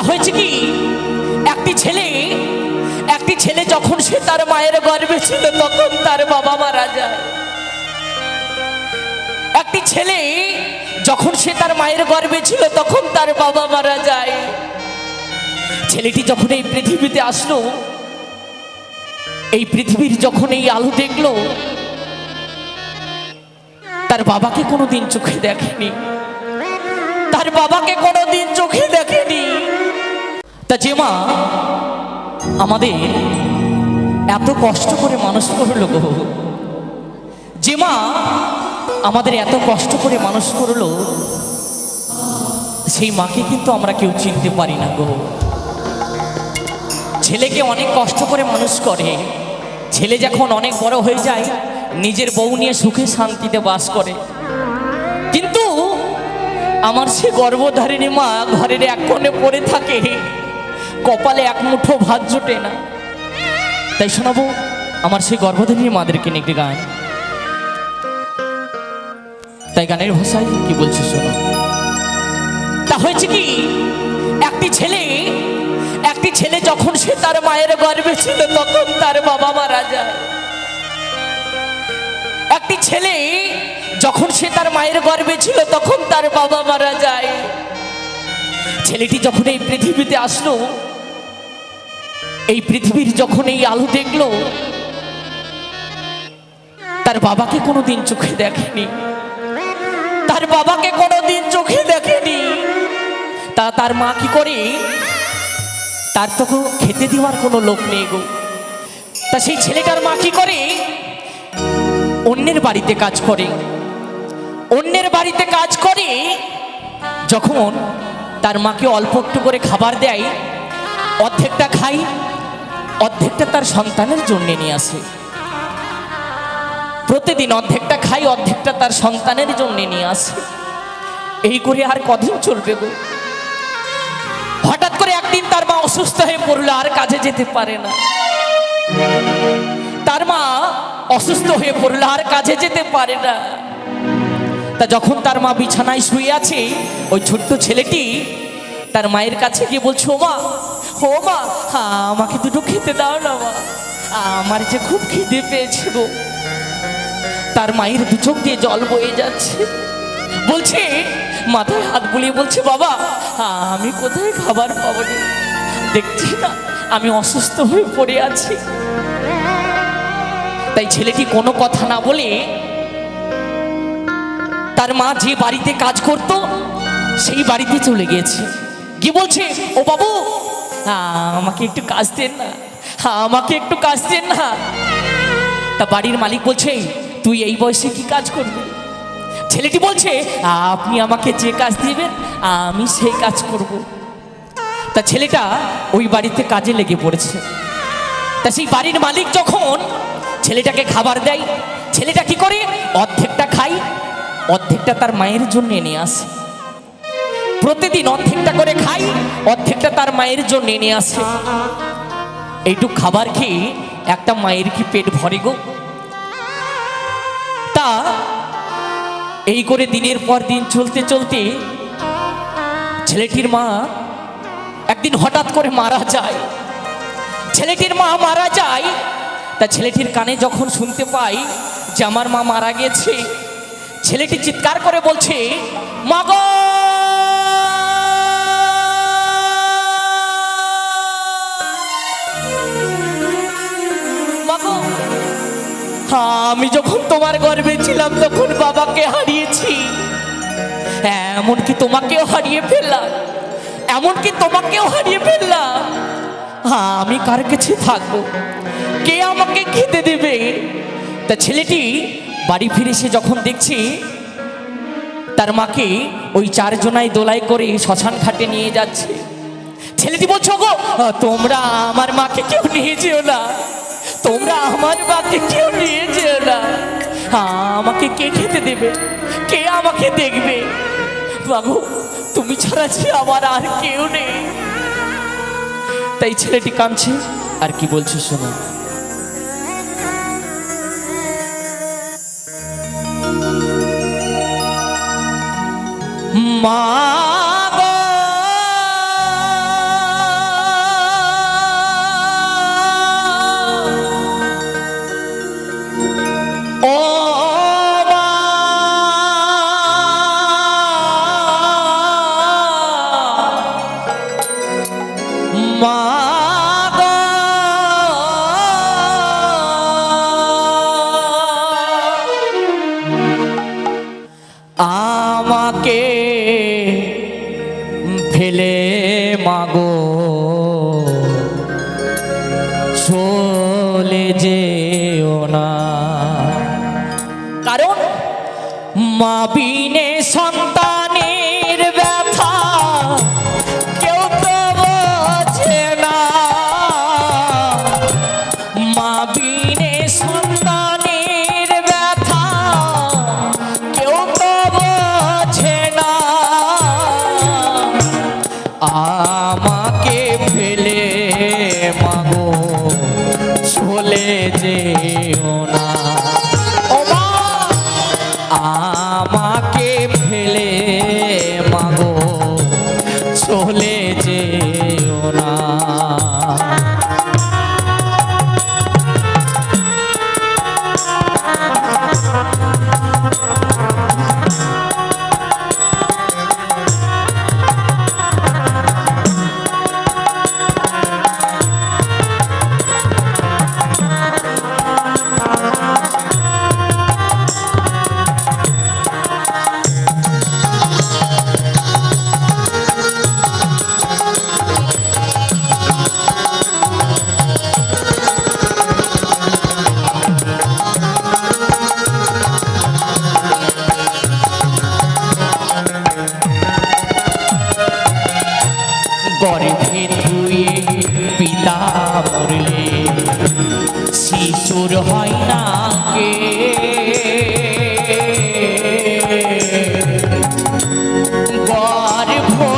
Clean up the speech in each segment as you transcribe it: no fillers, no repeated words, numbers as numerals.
হয়েছে কি, একটি ছেলে যখন সে তার মায়ের গর্ভে ছিল তখন তার বাবা মারা যায়। একটি ছেলে যখন সে তার মায়ের গর্ভে ছিল তখন তার বাবা মারা যায়। ছেলেটি যখন এই পৃথিবীতে আসলো, এই পৃথিবীর যখন এই আলো দেখলো, তার বাবাকে কোনোদিন চোখে দেখেনি, তার বাবাকে কোনোদিন চোখে দেখেনি। তা যে মা আমাদের এত কষ্ট করে মানুষ করলো গো, যে মা আমাদের এত কষ্ট করে মানুষ করলো, সেই মাকে কিন্তু আমরা কেউ চিনতে পারি না গো। ছেলেকে অনেক কষ্ট করে মানুষ করে, ছেলে যখন অনেক বড় হয়ে যায় নিজের বউ নিয়ে সুখে শান্তিতে বাস করে, কিন্তু আমার সে গর্ভধারিণী মা ঘরের এক কোণে পড়ে থাকে, কপালে এক মুঠো ভাত জোটে না। তাই শোনাবো আমার সেই গর্ভধারিণী মাদেরকে নিয়ে একটি গান। তাই গানের ভাষায় কি বলছি শোনো। তা হয়েছে কি, একটি ছেলে যখন সে তার মায়ের গর্ভে ছিল তখন তার বাবা মারা যায়। একটি ছেলে যখন সে তার মায়ের গর্ভে ছিল তখন তার বাবা মারা যায়। ছেলেটি যখন এই পৃথিবীতে আসলো, এই পৃথিবীর যখন এই আলো দেখলো, তার বাবাকে কোনোদিন চোখে দেখেনি, তার বাবাকে কোনোদিন চোখে দেখেনি। তার মা কি করে, তার তো খেতে দেওয়ার কোনো লোক নেই গো। তা সেই ছেলেটার মা কি করে, অন্যের বাড়িতে কাজ করে, অন্যের বাড়িতে কাজ করে। যখন তার মাকে অল্প একটু করে খাবার দেয়, অর্ধেকটা খাই, অর্ধেকটা তার সন্তানের জন্য নিয়ে আসে। প্রতিদিন অর্ধেকটা খাই, অর্ধেকটা তার সন্তানের জন্য নিয়ে আসে। এই করে আর কদিন চলবে গো। হঠাৎ করে একদিন তার মা অসুস্থ হয়ে পড়লো, আর কাজে যেতে পারে না। তার মা অসুস্থ হয়ে পড়লো, আর কাজে যেতে পারে না। তা যখন তার মা বিছানায় শুয়ে আছে, ওই ছোট্ট ছেলেটি তার মায়ের কাছে গিয়ে বলছে, ও মা আমাকে দুটো খেতে দাও না মা, আমার যে খুব খিদে পেয়েছে গো। তার মায়ের দু চোখ দিয়ে জল বয়ে যাচ্ছে, বলছে, মাথায় হাত বুলিয়ে বলছে, বাবা আমি কোথায় খাবার পাবো, দেখছি না আমি অসুস্থ হয়ে পড়ে আছি। তাই ছেলেটি কোনো কথা না বলে তার মা যে বাড়িতে কাজ করত সেই বাড়িতে চলে গিয়েছে। কি বলছে, ও বাবু আমাকে একটু কাজ দেন না, আমাকে একটু কাজ দেন না। তা বাড়ির মালিক বলছে, তুই এই বয়সে কি কাজ করবি? ছেলেটি বলছে, আপনি আমাকে যে কাজ দিবেন আমি সেই কাজ করব। তা ছেলেটা ওই বাড়িতে কাজে লেগে পড়েছে। তা সেই বাড়ির মালিক যখন ছেলেটাকে খাবার দেয়, ছেলেটা কি করে, অর্ধেকটা খাই, অর্ধেকটা তার মায়ের জন্য নিয়ে আসে। প্রতিদিন অর্ধেকটা করে খাই, অর্ধেকটা তার মায়ের জন্য নিয়ে আসে। এইটুক খাবার খেয়ে একটা মায়ের কি পেট ভরে গো। তা এই করে দিনের পর দিন চলতে চলতে ছেলেটির মা একদিন হঠাৎ করে মারা যায়। ছেলেটির মা মারা যায়। তা ছেলেটির কানে যখন শুনতে পাই যে আমার মা মারা গেছে, ছেলেটি চিৎকার করে বলছে, মা গো, আমি যখন তোমার গর্ভে ছিলাম তখন বাবাকে হারিয়েছি, এমনকি তোমাকেও হারিয়ে ফেললাম, এমনকি তোমাকেও হারিয়ে ফেললাম। আমি কার কাছে থাকবো, কে আমাকে খেতে দেবে? তা ছেলেটি বাড়ি ফিরে এসে যখন দেখছি তার মাকে ওই চারজনায় দোলাই করে শ্মশান ঘাটে নিয়ে যাচ্ছে, ছেলেটি বলছো গো, তোমরা আমার মাকে কেউ নিয়ে যেও না, তোমরা আমার মাকে কেউ নিয়ে যেও না, আমাকে কে খেতে দেবে, কে আমাকে দেখবে? বাবু তুমি ছাড়া যে আমার আর কেউ নেই। তাই ছেলেটি কাঁদছে। আর কি বলছো শোনো। মা মাগো চলে যেও না, কারণ মা বিনে সন্তানের ব্যথা কেউ তো বোঝে না, মা বিনে সন্তানের ব্যথা কেউ তো বোঝে না, আমাকে ফেলে মাগো চলে যেও না, ও মা আমাকে ফেলে মাগো চলে যেও না। গর্ভে ধুয়ে পিতা মরলে শিশুর হয় না কে,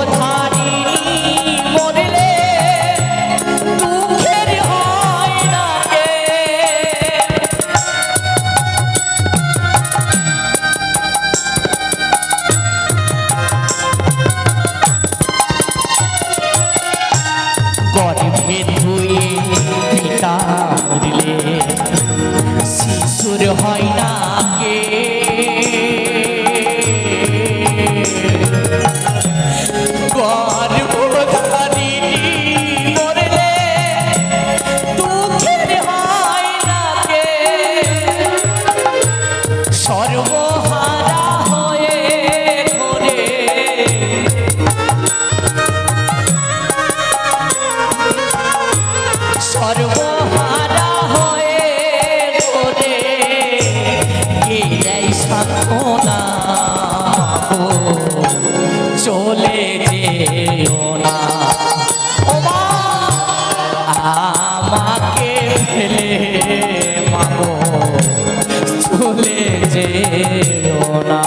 গর্ভধারিণী মরলে দুঃখের হয় না কে, গর্ভে ধুয়ে পিতা মরলে শিশুর হয় না কে, গর্ভধারিণী মরলে দুঃখের হয় না কে, সর্বহারা হয়ে ঘোরে সর্বহারা হয়ে ঘোরে কে দেয় সান্ত্বনা, চলে যেও না, ও মা আমাকে ফেলে মাগো চলে যেও না।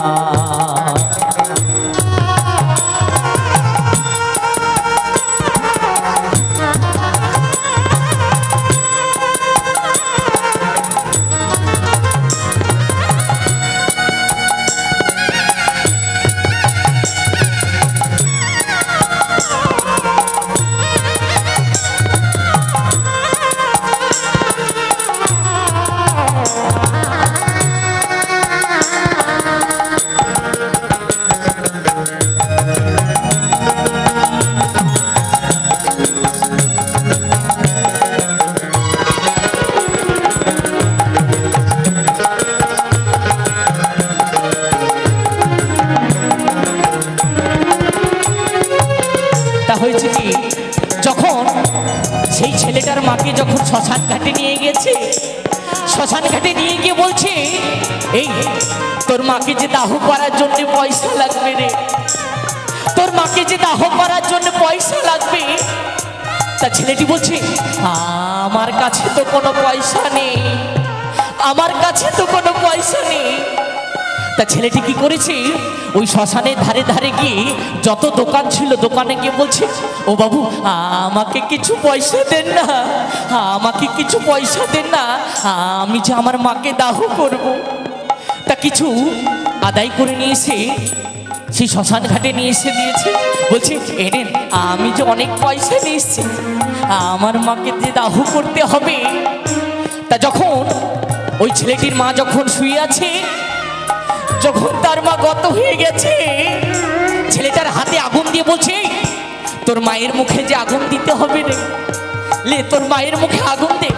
হয়েছে কি, যখন সেই ছেলেটার মাকে যখন শ্মশান ঘাটে নিয়ে গেছে, শ্মশান ঘাটে নিয়ে গিয়ে বলছে এই তোর মাকে যে দাহ করার জন্য পয়সা লাগবে রে, তোর মাকে যে দাহ করার জন্য পয়সা লাগবে। তা ছেলেটি বলছে আমার কাছে তো কোনো পয়সা নেই, আমার কাছে তো কোনো পয়সা নেই। তা ছেলেটি কি করেছে, ওই শ্মশানের ধারে ধারে গিয়ে যত দোকান ছিল দোকানে গিয়ে বলছে ও বাবু আমাকে কিছু পয়সা দেন না, আমাকে কিছু পয়সা দেন না, আমি যে আমার মাকে দাহ করব। তা কিছু আদায় করে নিয়ে এসে সেই শ্মশান ঘাটে নিয়ে এসে দিয়েছে, বলছে এনেন আমি যে অনেক পয়সা নিয়ে এসেছি, আমার মাকে যে দাহ করতে হবে। তা যখন ওই ছেলেটির মা যখন শুয়ে আছে, যখন তার মা গত হয়ে গেছে, ছেলেটার হাতে আগুন দিয়ে বলছে তোর মায়ের মুখে যে আগুন দিতে হবে রে, লে তোর মায়ের মুখে আগুন দে।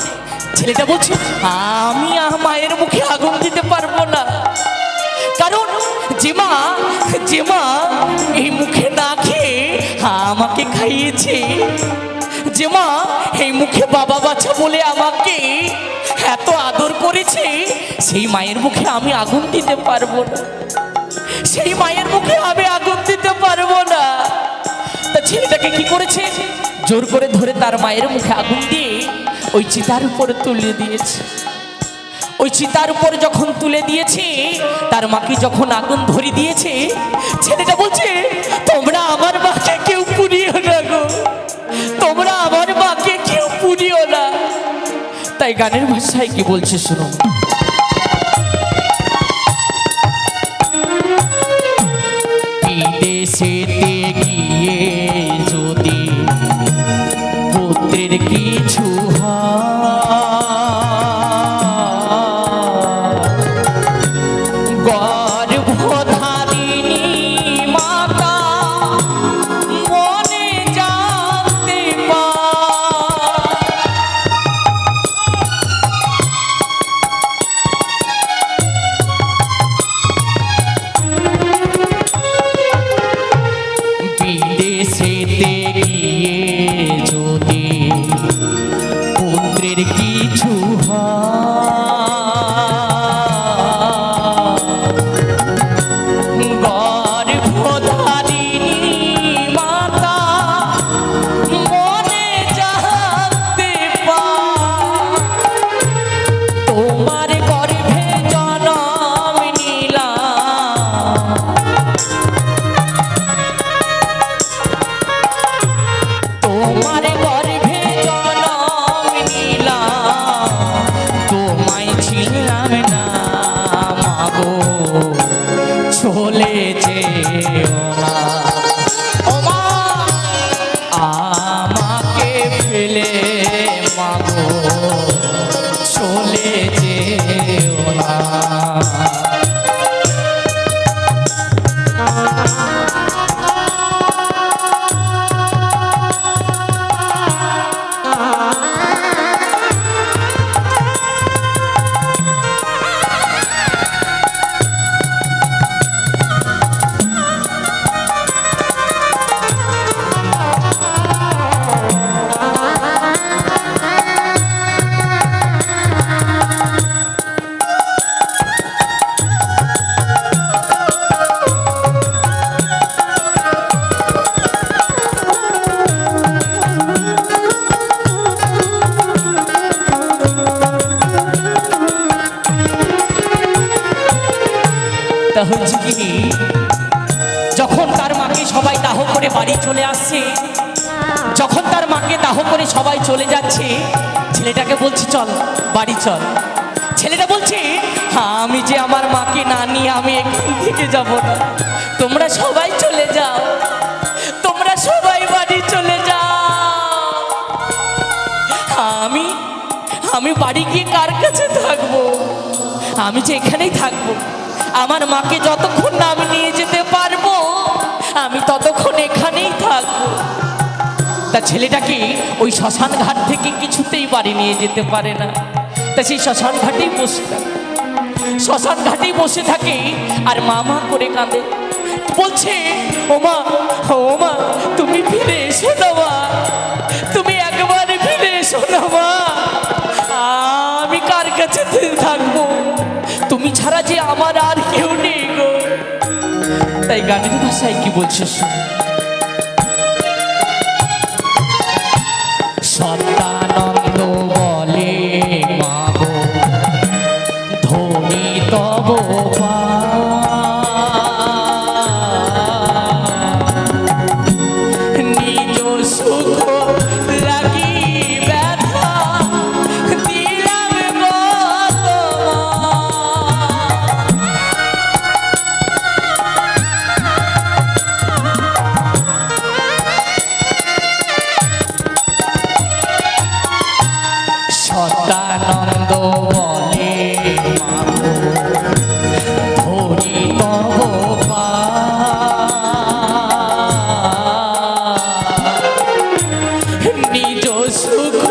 ছেলেটা বলছে আমি মায়ের মুখে আগুন দিতে পারবো না, কারণ যে মা এই মুখে না খেয়ে আমাকে খাইয়েছে, যে মা এই মুখে বাবা বাচ্চা বলে আমাকে এত আদর করেছে, সেই মায়ের মুখে আমি আগুন দিতে পারবো না, সেই মায়ের মুখে আমি আগুন দিতে পারবো না। তা ছেলেটাকে কি করেছে, জোর করে ধরে তার মায়ের মুখে আগুন দিয়ে ওই চিতার উপরে তুলে দিয়েছে। ওই চিতার উপরে যখন তুলে দিয়েছে, তার মাকে যখন আগুন ধরে দিয়েছে, ছেলেটা বলছে তোমরা আমার মাকে কেউ পুড়িও না গো, তোমরা আমার মাকে কেউ পুড়িও না। তাই গানের ভাষায় কি বলছে শুনো। বিদেশেতে গিয়ে যদি পুত্রের কিছু গর্ভধারিণী মাতা মনে জানতে বিদেশেতে গিয়ে যদি পুত্রের কিছু গর্ভধারিণী মাতা মনে জানতে তোমার গর্ভে জন্ম নিলাম, তোমার গর্ভে জন্ম নিলাম, তোমায় ছিলাম না মাগো চলে যেও না, ও মা আমাকে ফেলে মাগো চলে যেও না। তা হচ্ছে কি, যখন তার মাকে সবাই দাহ করে বাড়ি চলে আসছে, যখন তার মাকে দাহ করে সবাই চলে যাচ্ছে, ছেলেটাকে বলছে চল বাড়ি চল। ছেলেটা বলছে আমি যে আমার মাকে না নিয়ে আমি এখান থেকে যাব না, তোমরা সবাই চলে যাও, তোমরা সবাই বাড়ি চলে যাও, আমি আমি বাড়ি গিয়ে কার কাছে থাকবো, আমি যে এখানেই থাকবো, আমার মাকে যতক্ষণ না আমি নিয়ে যেতে পারবো আমি ততক্ষণ এখানেই থাকবো। তা ছেলেটাকে ওই শ্মশান ঘাট থেকে কিছুতেই বাড়ি নিয়ে যেতে পারে না, তা সেই শ্মশান ঘাটেই বসে থাকে, শ্মশান ঘাটেই বসে থাকে আর মা মা করে কাঁদে, বলছে ও মা তুমি ফিরে এসো না মা, তুমি একবার ফিরে এসো না মা, আমি কার কাছে থাকবো, তুমি ছাড়া যে আমার আর কেউ নেই গো। তাই গানের ভাষায় কি বলছে সত্যানন্দ বলে মাগো ধনী তব নিজ সুখ লাগি ব্যথা দিলাম সদানন্দ বলে মাগো ধরি তব নিজ সুখ